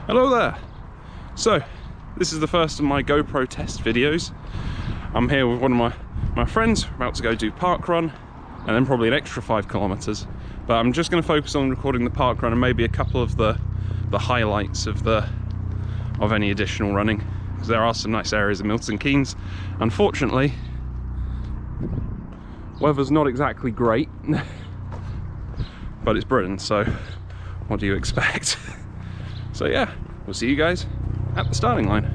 Hello there. So this is the first of my GoPro test videos. I'm here with one of my friends. We're about to go do Parkrun and then probably an extra 5 kilometers, but I'm just going to focus on recording the Parkrun and maybe a couple of the highlights of any additional running, because there are some nice areas in Milton Keynes. Unfortunately, weather's not exactly great, but it's Britain, so what do you expect? So yeah, we'll see you guys at the starting line.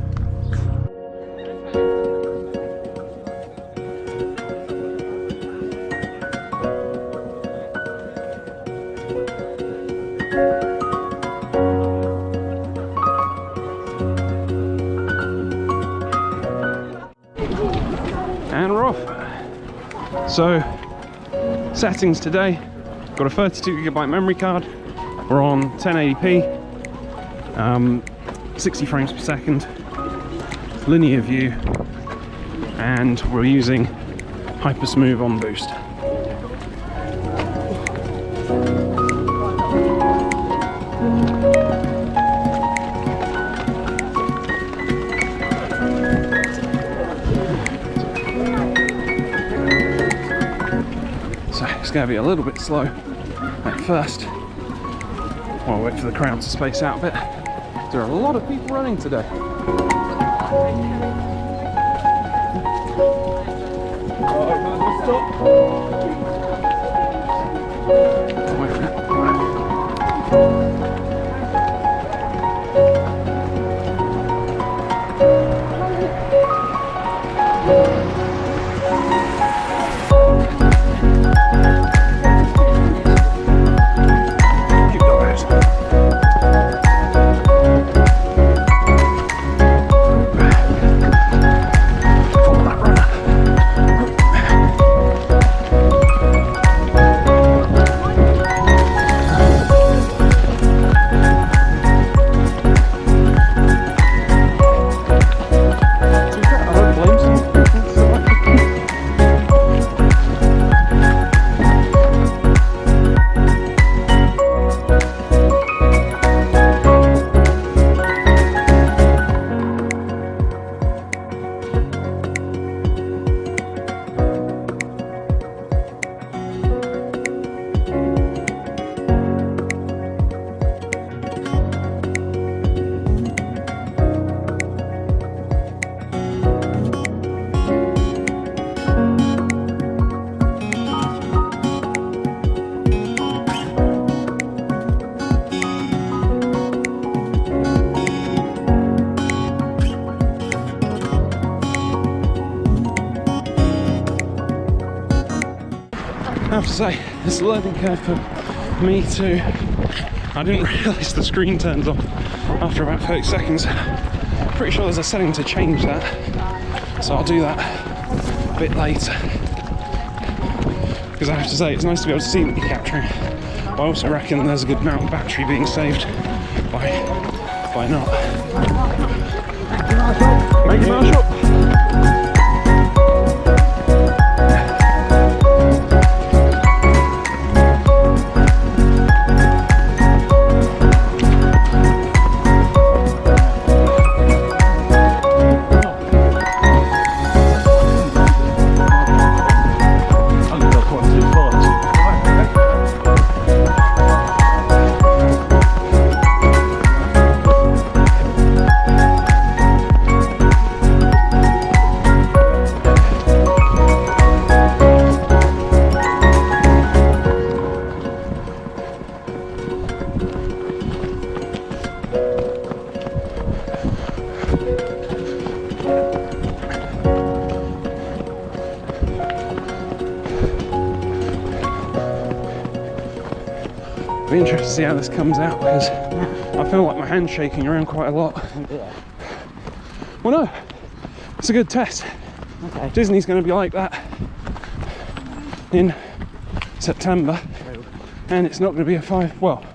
And we're off. So, settings today, got a 32GB memory card. We're on 1080p, 60 frames per second, linear view, and we're using Hypersmooth on boost. So it's going to be a little bit slow at first while I wait for the crowd to space out a bit. There are a lot of people running today. I have to say, it's a learning curve for me too. I didn't realise the screen turns off after about 30 seconds. Pretty sure there's a setting to change that, so I'll do that a bit later. Because I have to say, it's nice to be able to see what you're capturing, but I also reckon there's a good amount of battery being saved by not. Thank you, Marshall. I'll be interested to see how this comes out, because I feel like my hand's shaking around quite a lot. Well, no, it's a good test. Okay. Disney's going to be like that in September, and it's not going to be a 5, well,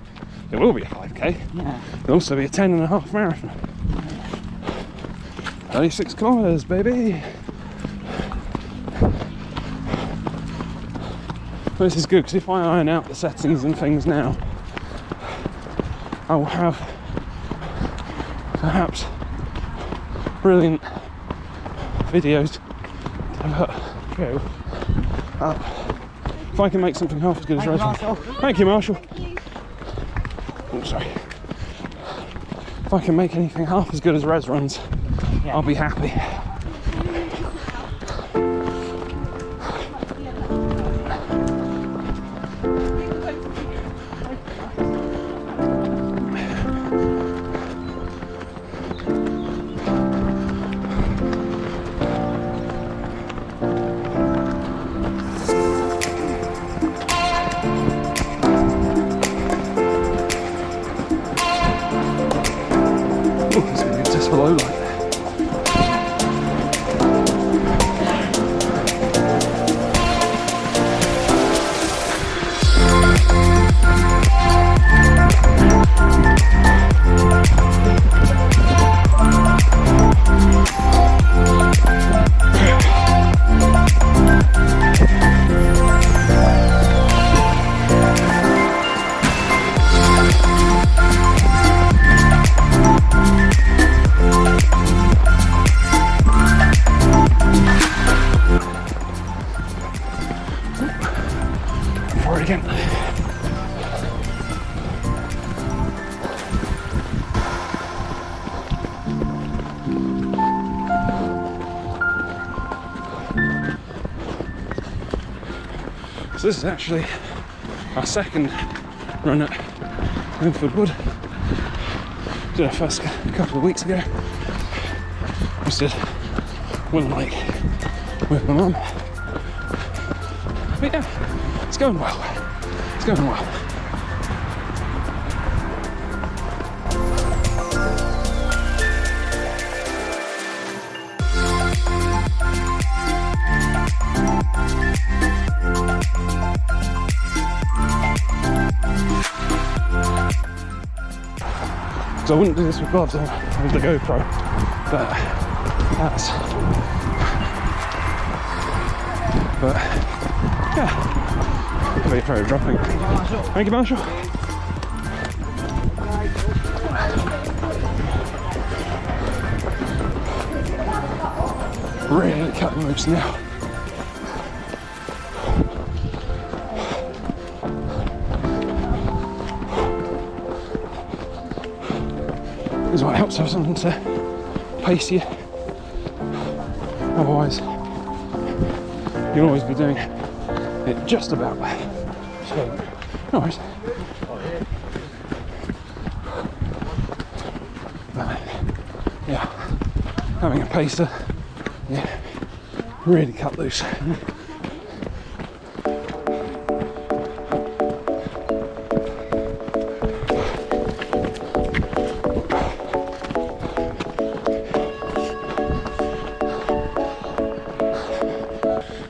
it will be a 5k. Yeah. It'll also be a 10.5 marathon. 36 kilometers, baby. This is good, because if I iron out the settings and things now, I will have perhaps brilliant videos to go up. If I can make something half as good as Res runs. Thank you, Marshall. Oh, sorry. If I can make anything half as good as Res runs, I'll be happy. Oh, this is going to be a test for Lowlight. Again. So this is actually our second run at Linford Wood. Did our first a couple of weeks ago. Just did one like with my mum. But yeah, it's going well. It's going well. So I wouldn't do this with gloves on with the GoPro, but yeah. Very afraid of dropping. Thank you, Marshall. Really cutting loose now. This is what helps have something to pace you. Otherwise, you'll always be doing it just about. So, no worries. Yeah, having a pacer, yeah, really cut loose.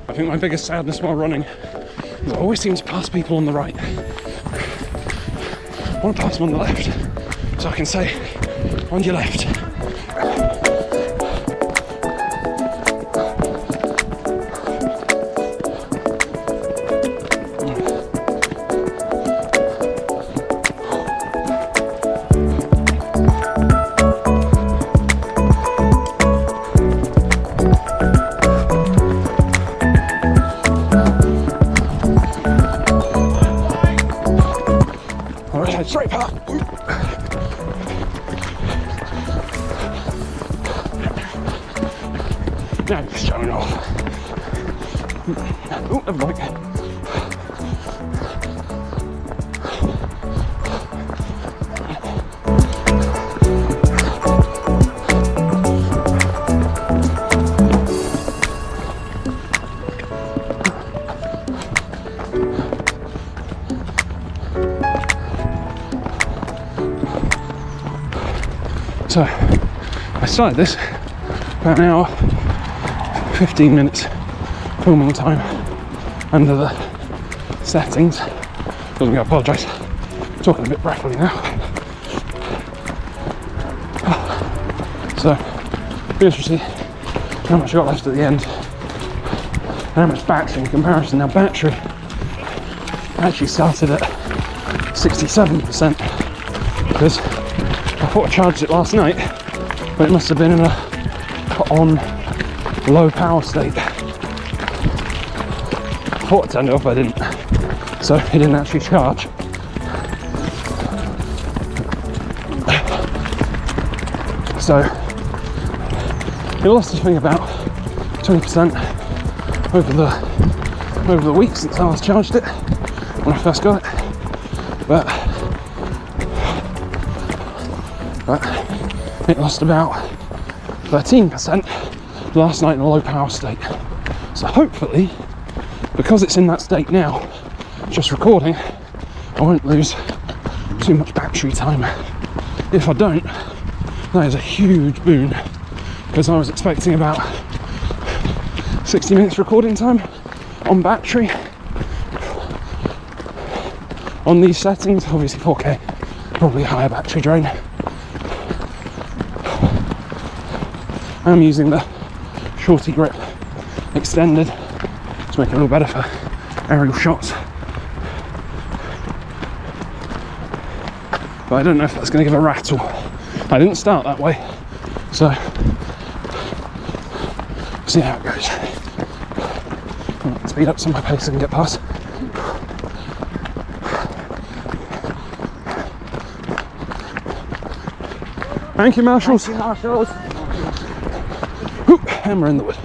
I think my biggest sadness while running is I always seem to pass people on the right. I want to pass them on the left, so I can say, on your left. Straight path. Now you're showing off. Oh, never mind. So I started this about an hour, 15 minutes filming time under the settings. Doesn't I apologise. I'm talking a bit breathily now. So be interested to see how much I got left at the end and how much battery in comparison. Now battery actually started at 67% because I thought I charged it last night but it must have been in a on low power state. I thought I turned it off, but I didn't, so it didn't actually charge. So it lost, I think, about 20% over the week since I last charged it when I first got it, but it lost about 13% last night in a low power state. So hopefully, because it's in that state now, just recording, I won't lose too much battery time. If I don't, that is a huge boon, because I was expecting about 60 minutes recording time on battery on these settings. Obviously 4K, probably a higher battery drain. I'm using the shorty grip extended to make it a little better for aerial shots, but I don't know if that's going to give a rattle. I didn't start that way, so see how it goes. I'll speed up some of my pace and get past. Thank you, marshals. Thank you, marshals. And we're in the wood.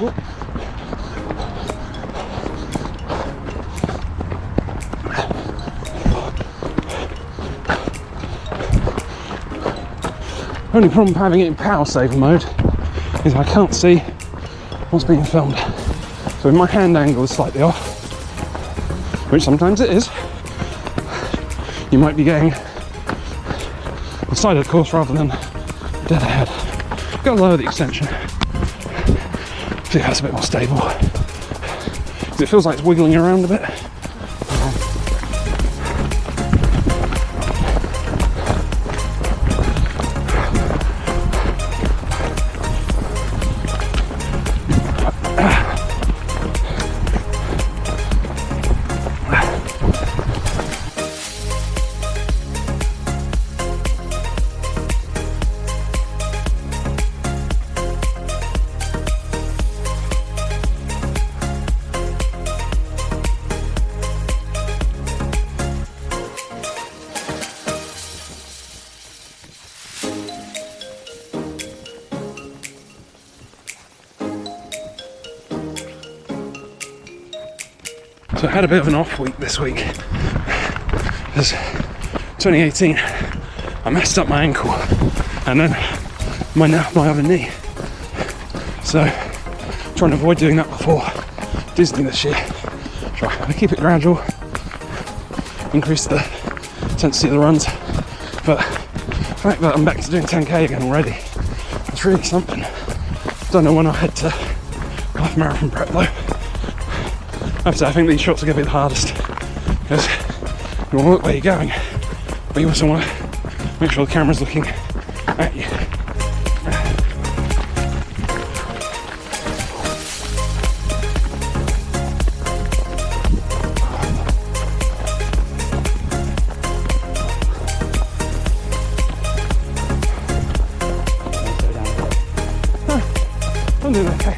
Only problem with having it in power saver mode is I can't see what's being filmed. So if my hand angle is slightly off, which sometimes it is, you might be getting the side of the course rather than dead ahead. Got to lower the extension. See if that's a bit more stable. Because it feels like it's wiggling around a bit. So I had a bit of an off week this week. Because 2018, I messed up my ankle and then my other knee. So trying to avoid doing that before Disney this year. Try to keep it gradual, increase the intensity of the runs. But the fact that I'm back to doing 10k again already, that's really something. Don't know when I'll head to half marathon prep though. I think these shots are going to be the hardest, because you want to look where you're going, but you also want to make sure the camera's looking at you. I'm doing okay.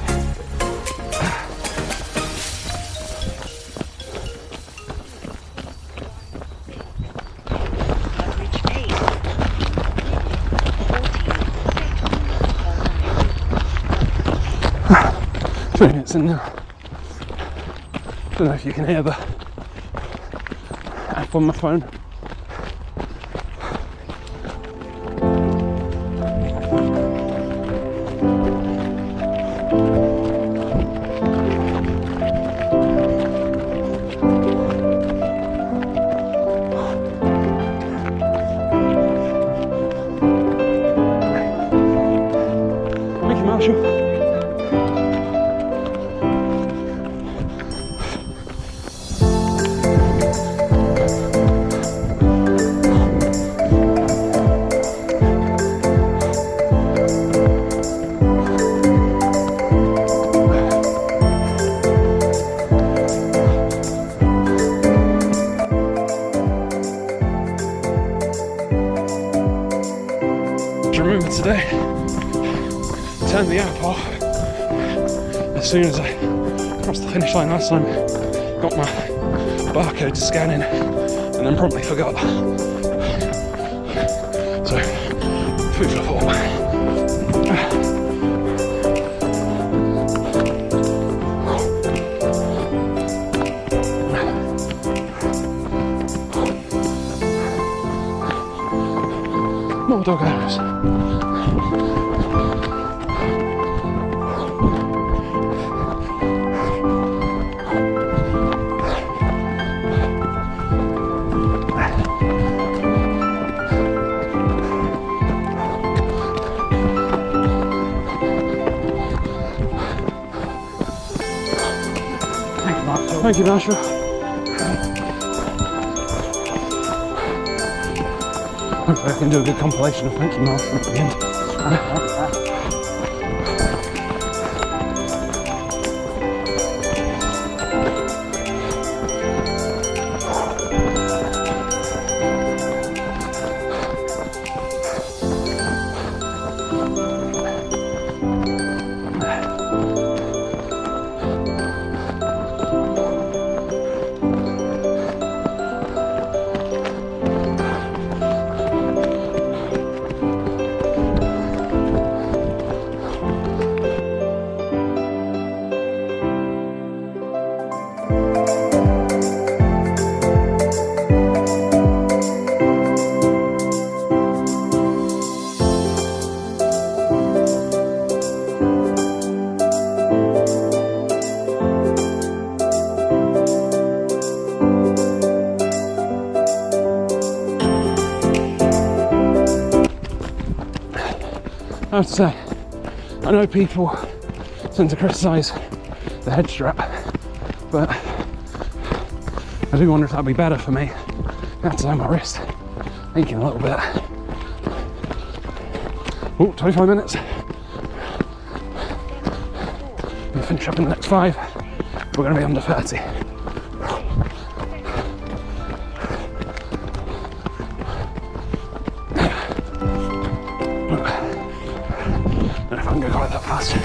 It's in now. Don't know if you can hear the app on my phone. Thank you, Marshall. Remember today, turned the app off as soon as I crossed the finish line last time. Got my barcode to scan in and then promptly forgot. So, food for thought. More doggos. Thank you, Marshall. Hopefully I can do a good compilation of thank you, Marshall, at the end. I have to say, I know people tend to criticise the head strap, but I do wonder if that'd be better for me. I have to say my wrist aching a little bit. Oh, 25 minutes. We'll finish up in the next 5. We're going to be under 30. I don't know if I can go quite that fast.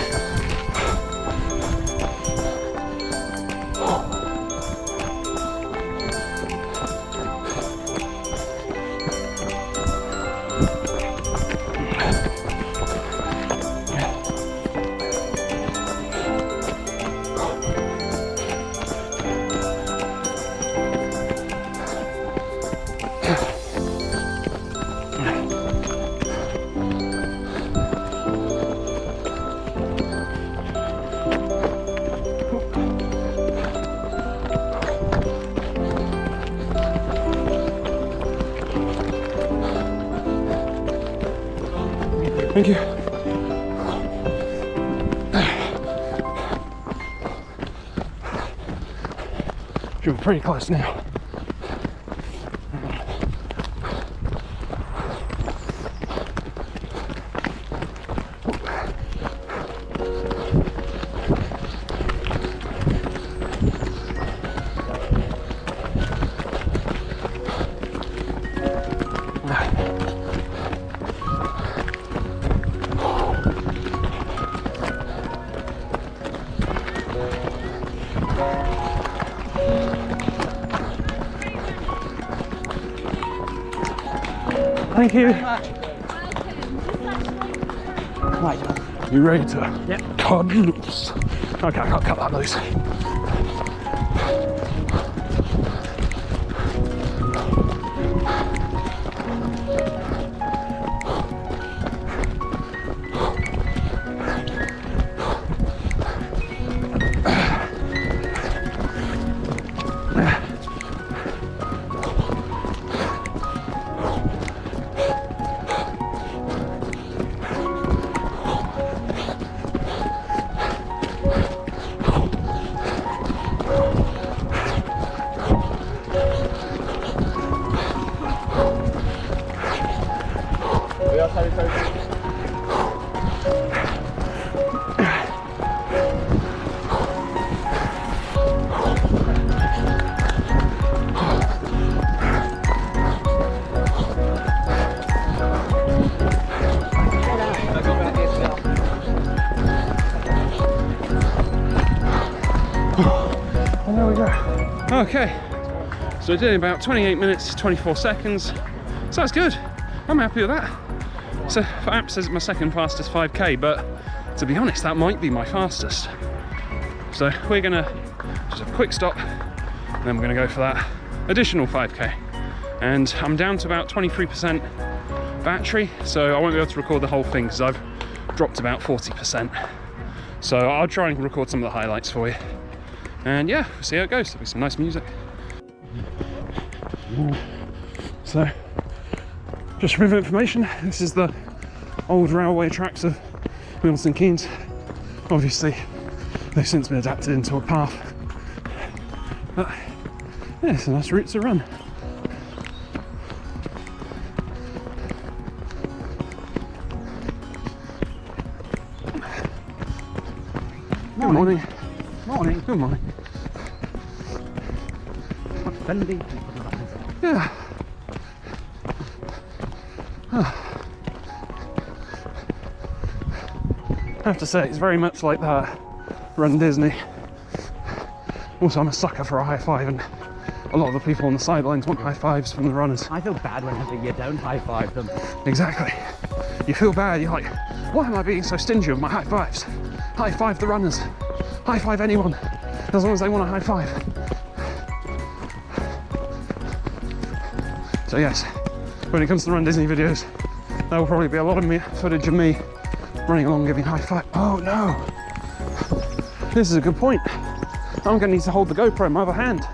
Thank you. You're pretty close now. Thank you. Right. You ready to cut loose? Okay, I can't cut that loose. Okay, so I did about 28 minutes, 24 seconds. So that's good. I'm happy with that. So for app says it's my second fastest 5K, but to be honest, that might be my fastest. So we're gonna just have a quick stop, and then we're gonna go for that additional 5K. And I'm down to about 23% battery, so I won't be able to record the whole thing because I've dropped about 40%. So I'll try and record some of the highlights for you. And yeah, we'll see how it goes. There'll be some nice music. So, just for information, this is the old railway tracks of Milton Keynes. Obviously, they've since been adapted into a path. But yeah, it's a nice route to run. Good morning. Morning. Good morning. Bendy. Yeah. I have to say, it's very much like that Run Disney. Also, I'm a sucker for a high five, and a lot of the people on the sidelines want high fives from the runners. I feel bad whenever you don't high five them. Exactly. You feel bad, you're like, why am I being so stingy with my high fives? High five the runners. High five anyone, as long as they want a high five. So yes, when it comes to the Run Disney videos, there will probably be a lot of footage of me running along giving high five. Oh no! This is a good point. I'm going to need to hold the GoPro in my other hand,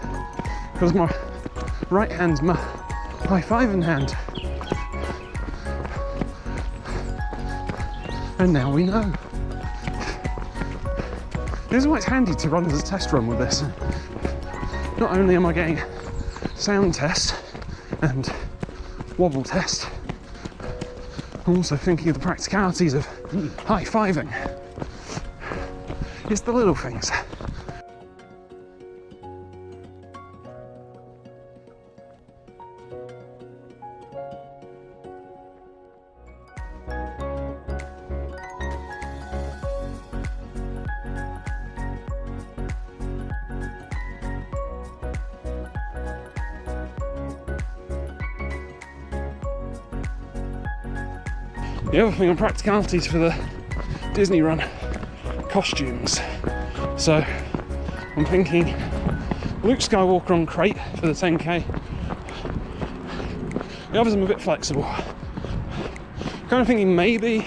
because my right hand's my high fiving hand. And now we know. This is why it's handy to run as a test run with this. Not only am I getting sound test and wobble test, I'm also thinking of the practicalities of high-fiving. It's the little things. The other thing on practicalities for the Disney run, costumes. So I'm thinking Luke Skywalker on crate for the 10K. The others I'm a bit flexible. Kind of thinking maybe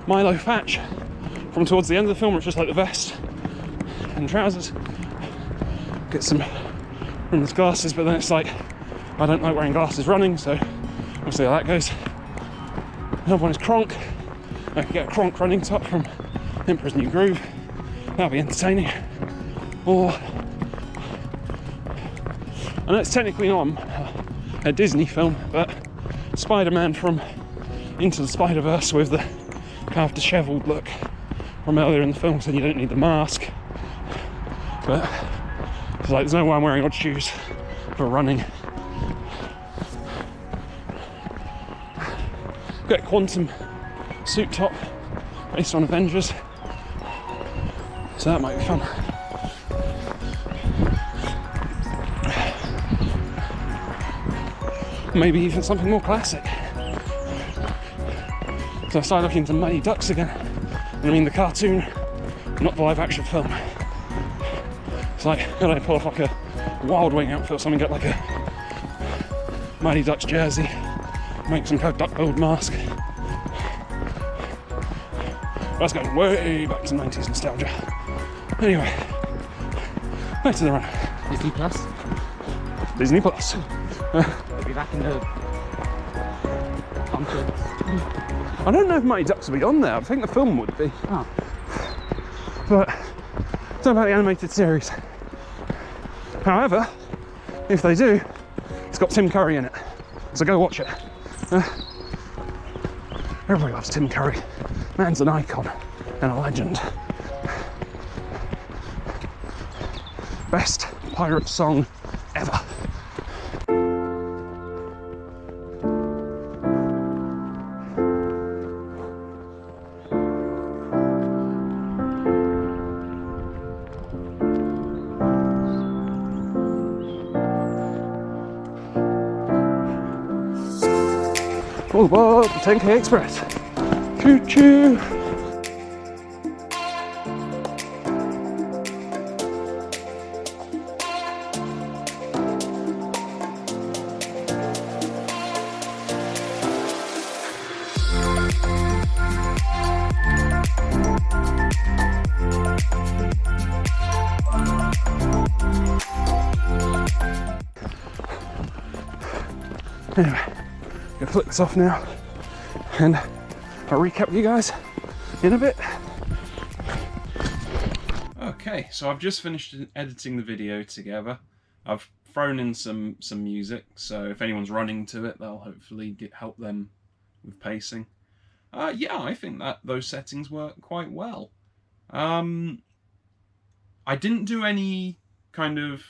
Milo Thatch from towards the end of the film, which is like the vest and trousers. Get some runner's glasses, but then it's like I don't like wearing glasses running, so we'll see how that goes. Another one is Kronk. I can get a Kronk running top from Emperor's New Groove. That'll be entertaining. Or, I know it's technically not a Disney film, but Spider-Man from Into the Spider-Verse with the kind of dishevelled look from earlier in the film, said you don't need the mask. But it's like there's no way I'm wearing odd shoes for running. Got a Quantum suit top based on Avengers, so that might be fun. Maybe even something more classic. So I started looking into Mighty Ducks again, and I mean the cartoon, not the live action film. It's like, could I pull off like a Wild Wing outfit or something, get like a Mighty Ducks jersey, make some kind of duck-billed mask. That's going way back to 90s nostalgia. Anyway, back to the run. Disney Plus? Disney Plus. They'll be back in the pumpkins. I don't know if Mighty Ducks will be on there. I think the film would be. Oh. But I don't know about the animated series. However, if they do, it's got Tim Curry in it. So go watch it. Everybody loves Tim Curry. Man's an icon and a legend. Best pirate song ever. all aboard the 10K Express. Choo choo. Anyway, I'm gonna flip this off now and I'll recap with you guys in a bit. Okay, so I've just finished editing the video together. I've thrown in some music, so if anyone's running to it, that'll hopefully help them with pacing. Yeah, I think that those settings work quite well. I didn't do any kind of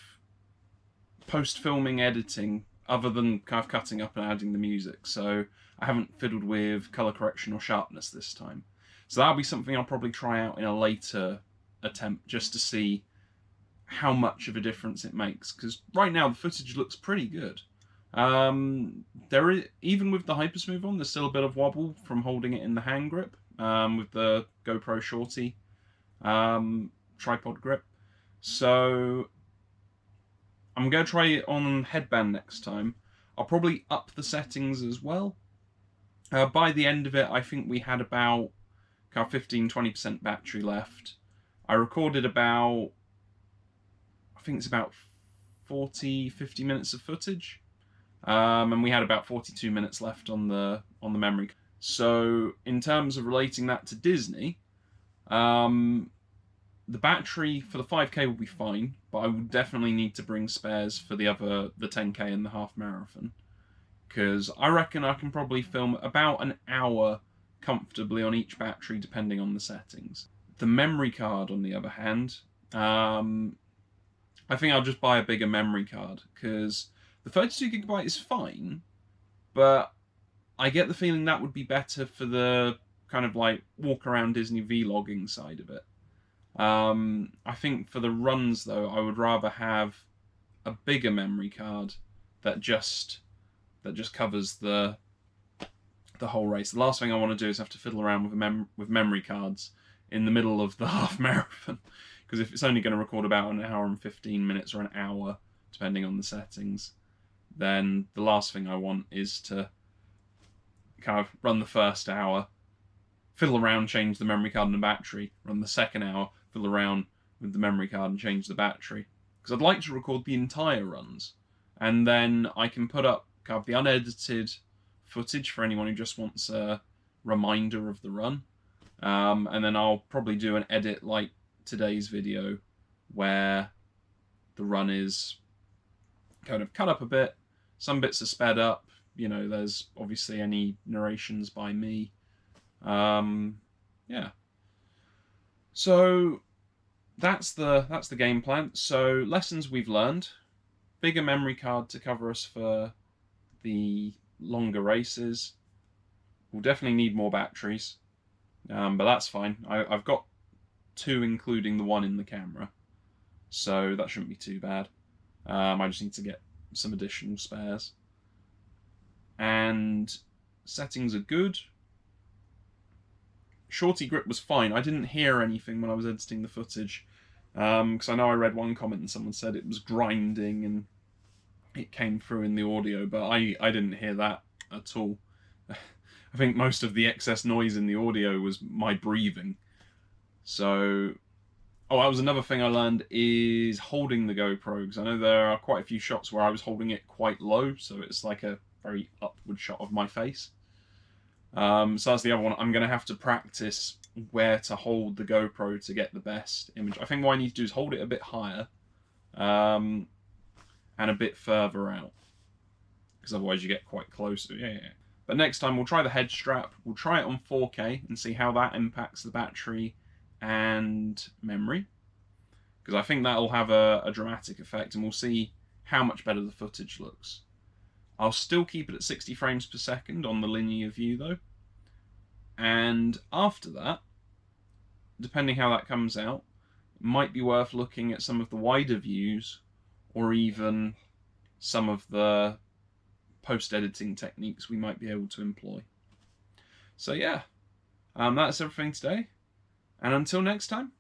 post-filming editing other than kind of cutting up and adding the music, so I haven't fiddled with colour correction or sharpness this time. So that'll be something I'll probably try out in a later attempt, just to see how much of a difference it makes, because right now the footage looks pretty good. There is, even with the Hypersmooth on, there's still a bit of wobble from holding it in the hand grip with the GoPro Shorty tripod grip. So I'm going to try it on headband next time. I'll probably up the settings as well. By the end of it, I think we had about 15-20% battery left. I recorded about, I think it's about 40-50 minutes of footage. And we had about 42 minutes left on the memory. So in terms of relating that to Disney, the battery for the 5K will be fine, but I will definitely need to bring spares for the 10K and the half marathon, because I reckon I can probably film about an hour comfortably on each battery depending on the settings. The memory card, on the other hand, I think I'll just buy a bigger memory card, because the 32GB is fine, but I get the feeling that would be better for the kind of like walk around Disney vlogging side of it. I think for the runs though, I would rather have a bigger memory card that just covers the whole race. The last thing I want to do is have to fiddle around with memory cards in the middle of the half marathon, because if it's only going to record about an hour and 15 minutes or an hour, depending on the settings, then the last thing I want is to kind of run the first hour, fiddle around, change the memory card and the battery, run the second hour, fiddle around with the memory card and change the battery. Because I'd like to record the entire runs, and then I can put up kind of the unedited footage for anyone who just wants a reminder of the run. And then I'll probably do an edit like today's video, where the run is kind of cut up a bit, some bits are sped up, you know, there's obviously any narrations by me. Yeah. So that's the game plan. So lessons we've learned: bigger memory card to cover us for the longer races. We'll definitely need more batteries, but that's fine. I've got 2, including the one in the camera, so that shouldn't be too bad. I just need to get some additional spares. And settings are good. Shorty grip was fine. I didn't hear anything when I was editing the footage, because I know I read one comment and someone said it was grinding and it came through in the audio, but I didn't hear that at all. I think most of the excess noise in the audio was my breathing. So, oh, that was another thing I learned, is holding the GoPro, because I know there are quite a few shots where I was holding it quite low, so it's like a very upward shot of my face. So that's the other one. I'm going to have to practice where to hold the GoPro to get the best image. I think what I need to do is hold it a bit higher and a bit further out, because otherwise you get quite close. Yeah. But next time we'll try the head strap. We'll try it on 4K and see how that impacts the battery and memory, because I think that'll have a dramatic effect, and we'll see how much better the footage looks. I'll still keep it at 60 frames per second on the linear view though, and after that, depending how that comes out, it might be worth looking at some of the wider views, or even some of the post-editing techniques we might be able to employ. So yeah, that's everything today, and until next time,